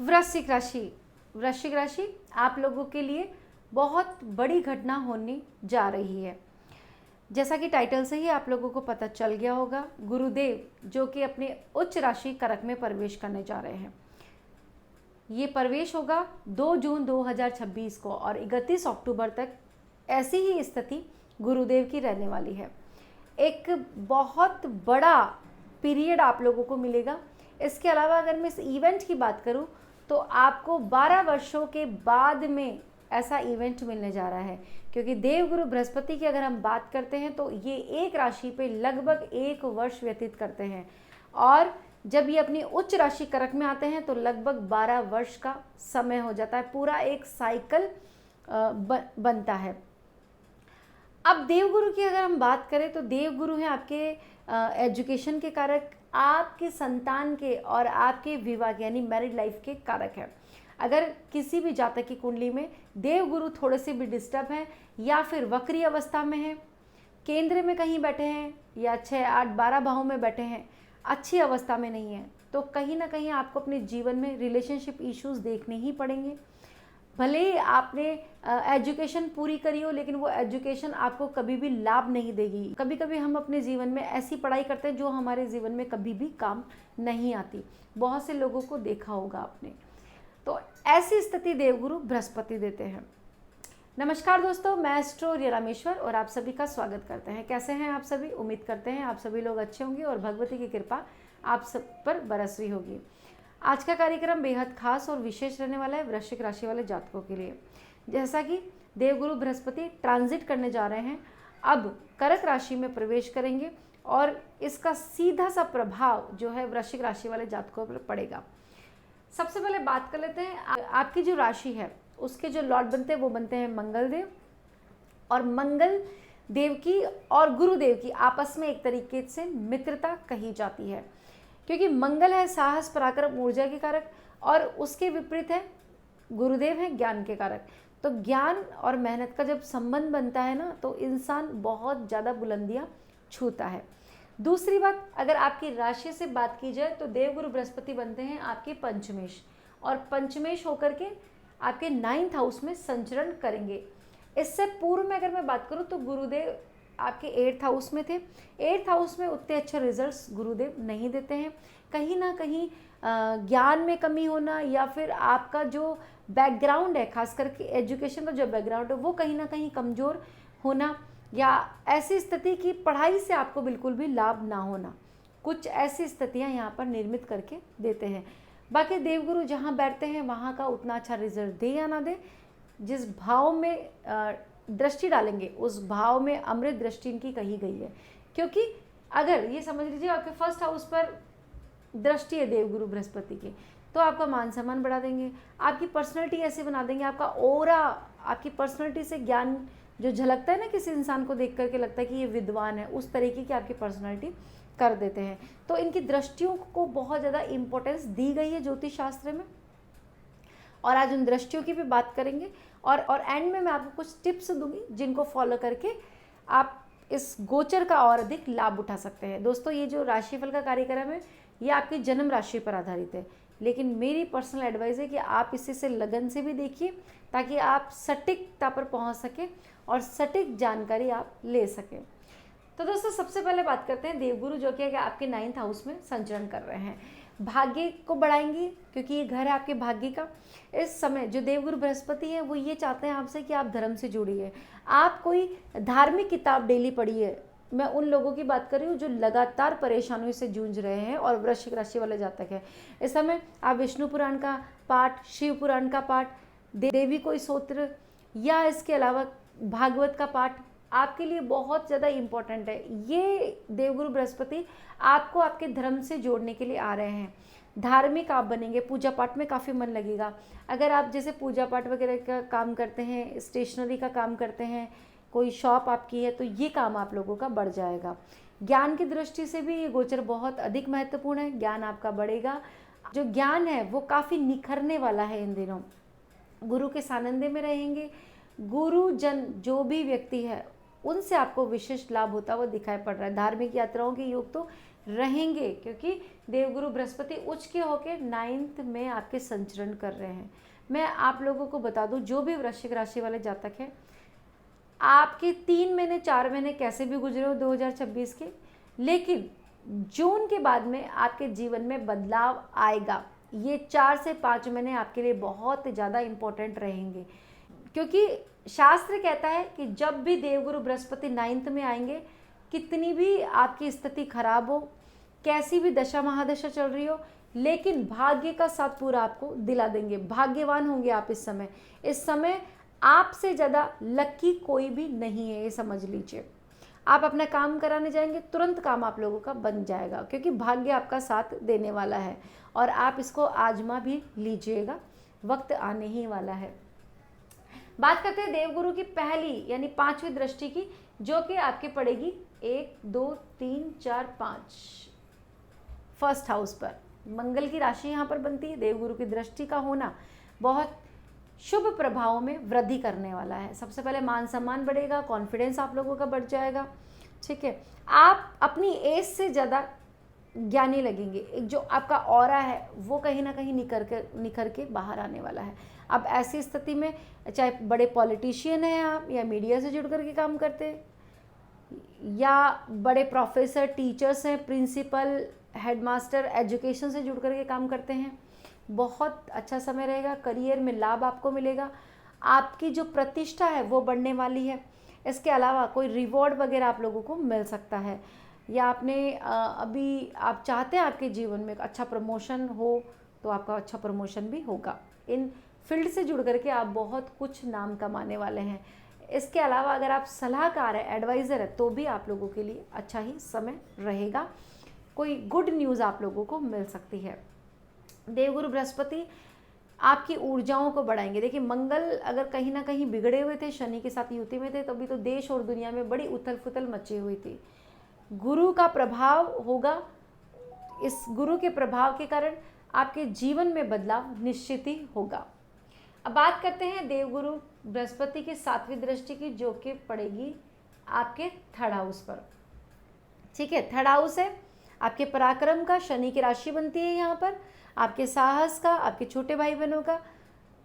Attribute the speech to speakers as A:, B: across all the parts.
A: वृश्चिक राशि। वृश्चिक राशि आप लोगों के लिए बहुत बड़ी घटना होने जा रही है। जैसा कि टाइटल से ही आप लोगों को पता चल गया होगा, गुरुदेव जो कि अपने उच्च राशि कर्क में प्रवेश करने जा रहे हैं। ये प्रवेश होगा 2 जून 2026 को और 31 अक्टूबर तक ऐसी ही स्थिति गुरुदेव की रहने वाली है। एक बहुत बड़ा पीरियड आप लोगों को मिलेगा। इसके अलावा अगर मैं इस इवेंट की बात करूं तो आपको 12 वर्षों के बाद में ऐसा इवेंट मिलने जा रहा है, क्योंकि देवगुरु बृहस्पति की अगर हम बात करते हैं तो ये एक राशि पे लगभग 1 वर्ष व्यतीत करते हैं और जब ये अपनी उच्च राशि कर्क में आते हैं तो लगभग 12 वर्ष का समय हो जाता है, पूरा एक साइकिल बनता है। अब देवगुरु की अगर हम बात करें तो देवगुरु हैं आपके एजुकेशन के कारक, आपके संतान के और आपके विवाह के यानी मैरिड लाइफ के कारक है। अगर किसी भी जातक की कुंडली में देवगुरु थोड़े से भी डिस्टर्ब हैं या फिर वक्री अवस्था में है, केंद्र में कहीं बैठे हैं या 6, 8, 12 भावों में बैठे हैं, अच्छी अवस्था में नहीं है, तो कहीं ना कहीं आपको अपने जीवन में रिलेशनशिप इश्यूज देखने ही पड़ेंगे। भले ही आपने एजुकेशन पूरी करी हो, लेकिन वो एजुकेशन आपको कभी भी लाभ नहीं देगी। कभी कभी हम अपने जीवन में ऐसी पढ़ाई करते हैं जो हमारे जीवन में कभी भी काम नहीं आती। बहुत से लोगों को देखा होगा आपने। तो ऐसी स्थिति देवगुरु बृहस्पति देते हैं। नमस्कार दोस्तों, मैं एस्ट्रो रामेश्वर और आप सभी का स्वागत करते हैं। कैसे हैं आप सभी? उम्मीद करते हैं आप सभी लोग अच्छे होंगे और भगवती की कृपा आप सब पर बरस रही होगी। आज का कार्यक्रम बेहद खास और विशेष रहने वाला है वृश्चिक राशि वाले जातकों के लिए। जैसा कि देवगुरु बृहस्पति ट्रांजिट करने जा रहे हैं, अब कर्क राशि में प्रवेश करेंगे और इसका सीधा सा प्रभाव जो है वृश्चिक राशि वाले जातकों पर पड़ेगा। सबसे पहले बात कर लेते हैं, आपकी जो राशि है उसके जो लॉर्ड बनते हैं वो बनते हैं मंगल देव, और मंगल देव की और गुरुदेव की आपस में एक तरीके से मित्रता कही जाती है, क्योंकि मंगल है साहस, पराक्रम, ऊर्जा के कारक और उसके विपरीत है गुरुदेव है ज्ञान के कारक। तो ज्ञान और मेहनत का जब संबंध बनता है ना तो इंसान बहुत ज़्यादा बुलंदियां छूता है। दूसरी बात, अगर आपकी राशि से बात की जाए तो देवगुरु बृहस्पति बनते हैं आपके पंचमेश, और पंचमेश होकर के आपके 9th हाउस में संचरण करेंगे। इससे पूर्व में अगर मैं बात करूं तो गुरुदेव आपके 8th हाउस में थे। 8th हाउस में उतने अच्छे रिजल्ट्स गुरुदेव नहीं देते हैं। कहीं ना कहीं ज्ञान में कमी होना या फिर आपका जो बैकग्राउंड है, खास करके एजुकेशन का जो बैकग्राउंड है वो कहीं ना कहीं कमज़ोर होना, या ऐसी स्थिति की पढ़ाई से आपको बिल्कुल भी लाभ ना होना, कुछ ऐसी स्थितियां यहाँ पर निर्मित करके देते हैं। बाकी देवगुरु जहाँ बैठते हैं वहाँ का उतना अच्छा रिजल्ट दे या ना दे, जिस भाव में दृष्टि डालेंगे उस भाव में अमृत दृष्टि इनकी कही गई है। क्योंकि अगर ये समझ लीजिए आपके फर्स्ट हाउस पर दृष्टि है देवगुरु बृहस्पति की, तो आपका मान सम्मान बढ़ा देंगे, आपकी पर्सनैलिटी ऐसे बना देंगे, आपका ओरा, आपकी पर्सनैलिटी से ज्ञान जो झलकता है ना, किसी इंसान को देख करके लगता है कि ये विद्वान है, उस तरीके की आपकी पर्सनैलिटी कर देते हैं। तो इनकी दृष्टियों को बहुत ज़्यादा इंपॉर्टेंस दी गई है ज्योतिष शास्त्र में, और आज उन दृष्टियों की भी बात करेंगे और एंड में मैं आपको कुछ टिप्स दूंगी जिनको फॉलो करके आप इस गोचर का और अधिक लाभ उठा सकते हैं। दोस्तों, ये जो राशिफल का कार्यक्रम है ये आपकी जन्म राशि पर आधारित है, लेकिन मेरी पर्सनल एडवाइस है कि आप इसी से लगन से भी देखिए ताकि आप सटीकता पर पहुंच सकें और सटीक जानकारी आप ले सकें। तो दोस्तों, सबसे पहले बात करते हैं देवगुरु जो कि आपके 9th हाउस में संचरण कर रहे हैं। भाग्य को बढ़ाएंगे क्योंकि ये घर है आपके भाग्य का। इस समय जो देवगुरु बृहस्पति है वो ये चाहते हैं आपसे कि आप धर्म से जुड़िए, आप कोई धार्मिक किताब डेली पढ़िए। मैं उन लोगों की बात कर रही हूँ जो लगातार परेशानियों से जूझ रहे हैं और वृश्चिक राशि वाले जातक है। इस समय आप विष्णु पुराण का पाठ, शिव पुराण का पाठ, देवी कोई स्तोत्र या इसके अलावा भागवत का पाठ आपके लिए बहुत ज़्यादा इम्पोर्टेंट है। ये देवगुरु बृहस्पति आपको आपके धर्म से जोड़ने के लिए आ रहे हैं। धार्मिक आप बनेंगे, पूजा पाठ में काफ़ी मन लगेगा। अगर आप जैसे पूजा पाठ वगैरह का काम करते हैं, स्टेशनरी का काम करते हैं, कोई शॉप आपकी है, तो ये काम आप लोगों का बढ़ जाएगा। ज्ञान की दृष्टि से भी ये गोचर बहुत अधिक महत्वपूर्ण है। ज्ञान आपका बढ़ेगा, जो ज्ञान है वो काफ़ी निखरने वाला है इन दिनों। गुरु के सानिध्य में रहेंगे, गुरुजन जो भी व्यक्ति है उनसे आपको विशिष्ट लाभ होता हुआ दिखाई पड़ रहा है। धार्मिक यात्राओं के योग तो रहेंगे, क्योंकि देवगुरु बृहस्पति उच्च के होकर 9th में आपके संचरण कर रहे हैं। मैं आप लोगों को बता दूं, जो भी वृश्चिक राशि वाले जातक हैं, आपके 3 महीने 4 महीने कैसे भी गुजरे हो 2026 के, लेकिन जून के बाद में आपके जीवन में बदलाव आएगा। ये 4 से 5 महीने आपके लिए बहुत ज़्यादा इम्पोर्टेंट रहेंगे, क्योंकि शास्त्र कहता है कि जब भी देवगुरु बृहस्पति 9th में आएंगे, कितनी भी आपकी स्थिति खराब हो, कैसी भी दशा महादशा चल रही हो, लेकिन भाग्य का साथ पूरा आपको दिला देंगे। भाग्यवान होंगे आप इस समय। इस समय आपसे ज़्यादा लकी कोई भी नहीं है, ये समझ लीजिए। आप अपना काम कराने जाएंगे, तुरंत काम आप लोगों का बन जाएगा, क्योंकि भाग्य आपका साथ देने वाला है और आप इसको आजमा भी लीजिएगा, वक्त आने ही वाला है। बात करते हैं देवगुरु की पहली यानी 5वीं दृष्टि की, जो कि आपके पड़ेगी 1 2 3 4 5 फर्स्ट हाउस पर। मंगल की राशि यहाँ पर बनती है। देवगुरु की दृष्टि का होना बहुत शुभ प्रभावों में वृद्धि करने वाला है। सबसे पहले मान सम्मान बढ़ेगा, कॉन्फिडेंस आप लोगों का बढ़ जाएगा, ठीक है। आप अपनी एज से ज़्यादा ज्ञानी लगेंगे। एक जो आपका ऑरा है वो कहीं ना कहीं निखर के बाहर आने वाला है। अब ऐसी स्थिति में चाहे बड़े पॉलिटिशियन हैं आप, या मीडिया से जुड़ कर के काम करते हैं, या बड़े प्रोफेसर टीचर्स हैं, प्रिंसिपल हेडमास्टर एजुकेशन से जुड़ कर के काम करते हैं, बहुत अच्छा समय रहेगा। करियर में लाभ आपको मिलेगा, आपकी जो प्रतिष्ठा है वो बढ़ने वाली है। इसके अलावा कोई रिवॉर्ड वगैरह आप लोगों को मिल सकता है, या आपने अभी आप चाहते हैं आपके जीवन में अच्छा प्रमोशन हो तो आपका अच्छा प्रमोशन भी होगा। इन फील्ड से जुड़ करके आप बहुत कुछ नाम कमाने वाले हैं। इसके अलावा अगर आप सलाहकार है, एडवाइज़र है, तो भी आप लोगों के लिए अच्छा ही समय रहेगा। कोई गुड न्यूज़ आप लोगों को मिल सकती है। देवगुरु बृहस्पति आपकी ऊर्जाओं को बढ़ाएंगे। देखिए, मंगल अगर कहीं ना कहीं बिगड़े हुए थे, शनि के साथ युति में थे, तभी तो देश और दुनिया में बड़ी उथल पुथल मची हुई थी। गुरु का प्रभाव होगा, इस गुरु के प्रभाव के कारण आपके जीवन में बदलाव निश्चित ही होगा। अब बात करते हैं देवगुरु बृहस्पति की 7वीं दृष्टि की, जो कि पड़ेगी आपके 3rd हाउस पर, ठीक है। 3rd हाउस है आपके पराक्रम का, शनि की राशि बनती है यहाँ पर, आपके साहस का, आपके छोटे भाई बहनों का।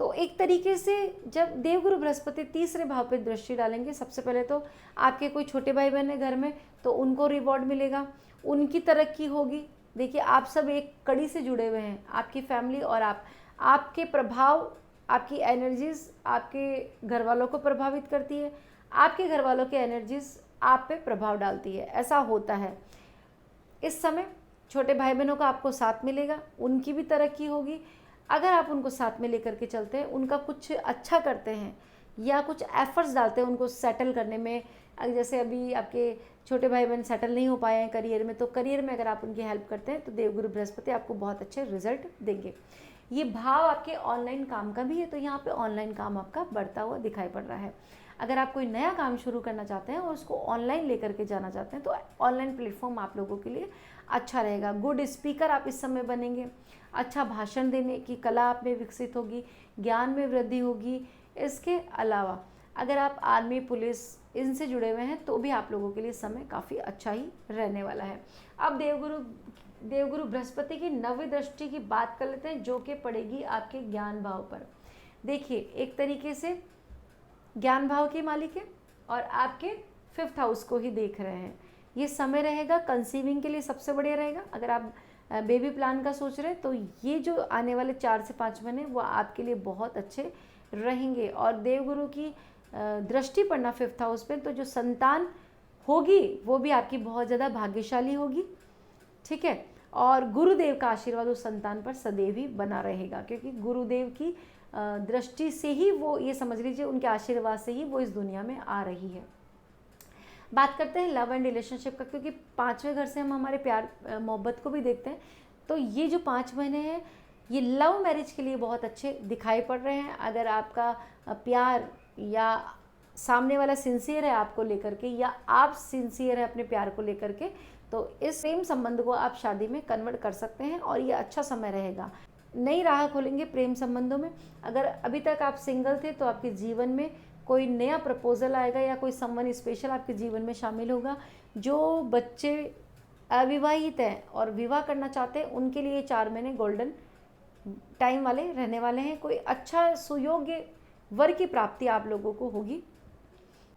A: तो एक तरीके से जब देवगुरु बृहस्पति 3रे भाव पर दृष्टि डालेंगे, सबसे पहले तो आपके कोई छोटे भाई बहन है घर में, तो उनको रिवॉर्ड मिलेगा, उनकी तरक्की होगी। देखिए, आप सब एक कड़ी से जुड़े हुए हैं, आपकी फैमिली और आपके प्रभाव, आपकी एनर्जीज आपके घर वालों को प्रभावित करती है, आपके घर वालों की एनर्जीज आप पे प्रभाव डालती है, ऐसा होता है। इस समय छोटे भाई बहनों का आपको साथ मिलेगा, उनकी भी तरक्की होगी। अगर आप उनको साथ में लेकर के चलते हैं, उनका कुछ अच्छा करते हैं या कुछ एफर्ट्स डालते हैं उनको सेटल करने में, जैसे अभी आपके छोटे भाई बहन सेटल नहीं हो पाए हैं करियर में, तो करियर में अगर आप उनकी हेल्प करते हैं तो देवगुरु बृहस्पति आपको बहुत अच्छे रिजल्ट देंगे। ये भाव आपके ऑनलाइन काम का भी है, तो यहाँ पे ऑनलाइन काम आपका बढ़ता हुआ दिखाई पड़ रहा है। अगर आप कोई नया काम शुरू करना चाहते हैं और उसको ऑनलाइन लेकर के जाना चाहते हैं, तो ऑनलाइन प्लेटफॉर्म आप लोगों के लिए अच्छा रहेगा। गुड स्पीकर आप इस समय बनेंगे, अच्छा भाषण देने की कला आप में विकसित होगी, ज्ञान में वृद्धि होगी। इसके अलावा अगर आप आर्मी, पुलिस इनसे जुड़े हुए हैं, तो भी आप लोगों के लिए समय काफ़ी अच्छा ही रहने वाला है। अब देवगुरु बृहस्पति की 9वीं दृष्टि की बात कर लेते हैं, जो कि पड़ेगी आपके ज्ञान भाव पर। देखिए, एक तरीके से ज्ञान भाव के मालिक है और आपके 5th हाउस को ही देख रहे हैं। ये समय रहेगा कंसीविंग के लिए सबसे बढ़िया रहेगा। अगर आप बेबी प्लान का सोच रहे हैं, तो ये जो आने वाले 4 से 5 महीने वो आपके लिए बहुत अच्छे रहेंगे। और देवगुरु की दृष्टि पड़ना 5th हाउस पे, तो जो संतान होगी वो भी आपकी बहुत ज़्यादा भाग्यशाली होगी, ठीक है। और गुरुदेव का आशीर्वाद उस संतान पर सदैव ही बना रहेगा, क्योंकि गुरुदेव की दृष्टि से ही वो, ये समझ लीजिए उनके आशीर्वाद से ही वो इस दुनिया में आ रही है। बात करते हैं लव एंड रिलेशनशिप का, क्योंकि 5वें घर से हम हमारे प्यार मोहब्बत को भी देखते हैं। तो ये जो 5 महीने हैं, ये लव मैरिज के लिए बहुत अच्छे दिखाई पड़ रहे हैं। अगर आपका प्यार या सामने वाला सिंसियर है आपको लेकर के, या आप सिंसियर है अपने प्यार को लेकर के, तो इस प्रेम संबंध को आप शादी में कन्वर्ट कर सकते हैं और ये अच्छा समय रहेगा। नई राह खोलेंगे प्रेम संबंधों में। अगर अभी तक आप सिंगल थे, तो आपके जीवन में कोई नया प्रपोजल आएगा या कोई समवन स्पेशल आपके जीवन में शामिल होगा। जो बच्चे अविवाहित हैं और विवाह करना चाहते हैं उनके लिए 4 महीने गोल्डन टाइम वाले रहने वाले हैं। कोई अच्छा सुयोग्य वर की प्राप्ति आप लोगों को होगी,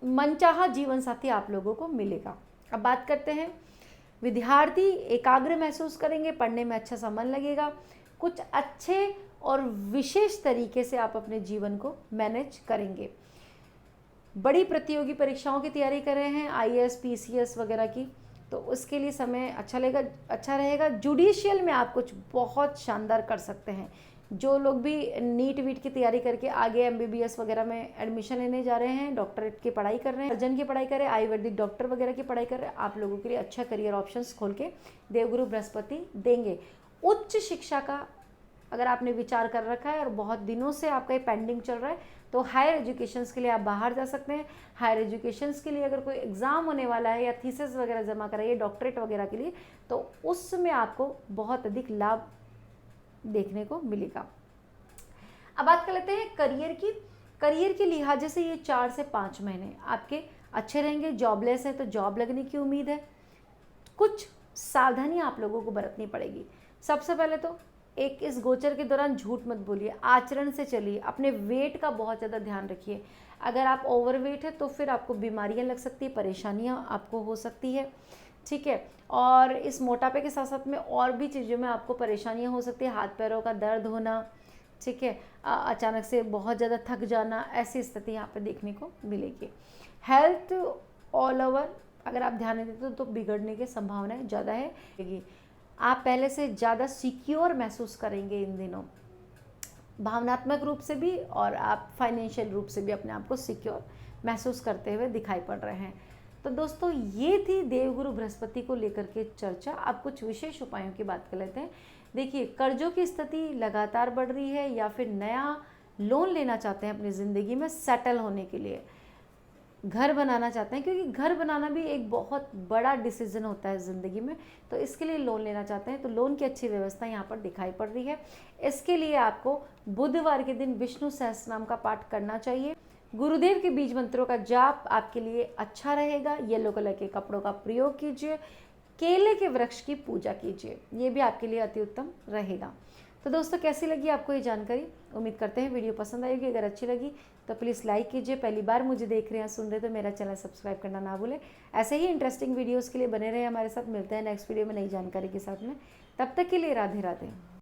A: मनचाहा जीवन साथी आप लोगों को मिलेगा। अब बात करते हैं, विद्यार्थी एकाग्र महसूस करेंगे, पढ़ने में अच्छा सा मन लगेगा, कुछ अच्छे और विशेष तरीके से आप अपने जीवन को मैनेज करेंगे। बड़ी प्रतियोगी परीक्षाओं की तैयारी कर रहे हैं, आईएएस पीसीएस वगैरह की, तो उसके लिए समय अच्छा रहेगा। जुडिशियल में आप कुछ बहुत शानदार कर सकते हैं। जो लोग भी नीट वीट की तैयारी करके आगे एमबीबीएस वगैरह में एडमिशन लेने जा रहे हैं, डॉक्टरेट की पढ़ाई कर रहे हैं, सर्जन की पढ़ाई कर रहे हैं, आयुर्वेदिक डॉक्टर वगैरह की पढ़ाई कर रहे हैं, आप लोगों के लिए अच्छा करियर ऑप्शंस खोल के देवगुरु बृहस्पति देंगे। उच्च शिक्षा का अगर आपने विचार कर रखा है और बहुत दिनों से आपका ये पेंडिंग चल रहा है, तो हायर एजुकेशंस के लिए आप बाहर जा सकते हैं। हायर एजुकेशंस के लिए अगर कोई एग्ज़ाम होने वाला है या थीसिस वगैरह जमा कराइए डॉक्टरेट वगैरह के लिए, तो उसमें आपको बहुत अधिक लाभ देखने को मिलेगा। अब बात कर लेते हैं करियर की। करियर के लिहाज से ये 4 से 5 महीने आपके अच्छे रहेंगे। जॉबलेस है तो जॉब लगने की उम्मीद है। कुछ सावधानी आप लोगों को बरतनी पड़ेगी। सबसे पहले तो एक इस गोचर के दौरान झूठ मत बोलिए, आचरण से चलिए, अपने वेट का बहुत ज़्यादा ध्यान रखिए। अगर आप ओवरवेट है तो फिर आपको बीमारियां लग सकती है, परेशानियां आपको हो सकती है, ठीक है। और इस मोटापे के साथ साथ में और भी चीज़ों में आपको परेशानियां हो सकती है, हाथ पैरों का दर्द होना, ठीक है, अचानक से बहुत ज़्यादा थक जाना, ऐसी स्थिति यहाँ पे देखने को मिलेगी। हेल्थ ऑल ओवर अगर आप ध्यान नहीं देते तो बिगड़ने की संभावनाएं ज़्यादा है। आप पहले से ज़्यादा सिक्योर महसूस करेंगे इन दिनों, भावनात्मक रूप से भी और आप फाइनेंशियल रूप से भी अपने आप को सिक्योर महसूस करते हुए दिखाई पड़ रहे हैं। तो दोस्तों ये थी देवगुरु बृहस्पति को लेकर के चर्चा। अब कुछ विशेष उपायों की बात कर लेते हैं। देखिए, कर्जों की स्थिति लगातार बढ़ रही है या फिर नया लोन लेना चाहते हैं अपनी ज़िंदगी में सेटल होने के लिए, घर बनाना चाहते हैं, क्योंकि घर बनाना भी एक बहुत बड़ा डिसीजन होता है ज़िंदगी में, तो इसके लिए लोन लेना चाहते हैं तो लोन की अच्छी व्यवस्था यहाँ पर दिखाई पड़ रही है। इसके लिए आपको बुधवार के दिन विष्णु सहस्त्रनाम का पाठ करना चाहिए। गुरुदेव के बीज मंत्रों का जाप आपके लिए अच्छा रहेगा। येलो कलर के कपड़ों का प्रयोग कीजिए। केले के वृक्ष की पूजा कीजिए, ये भी आपके लिए अति उत्तम रहेगा। तो दोस्तों कैसी लगी आपको ये जानकारी? उम्मीद करते हैं वीडियो पसंद आएगी। अगर अच्छी लगी तो प्लीज़ लाइक कीजिए। पहली बार मुझे देख रहे हैं, सुन रहे तो मेरा चैनल सब्सक्राइब करना ना भूलें। ऐसे ही इंटरेस्टिंग वीडियोस के लिए बने रहे हमारे साथ। मिलते हैं नेक्स्ट वीडियो में नई जानकारी के साथ में। तब तक के लिए राधे राधे।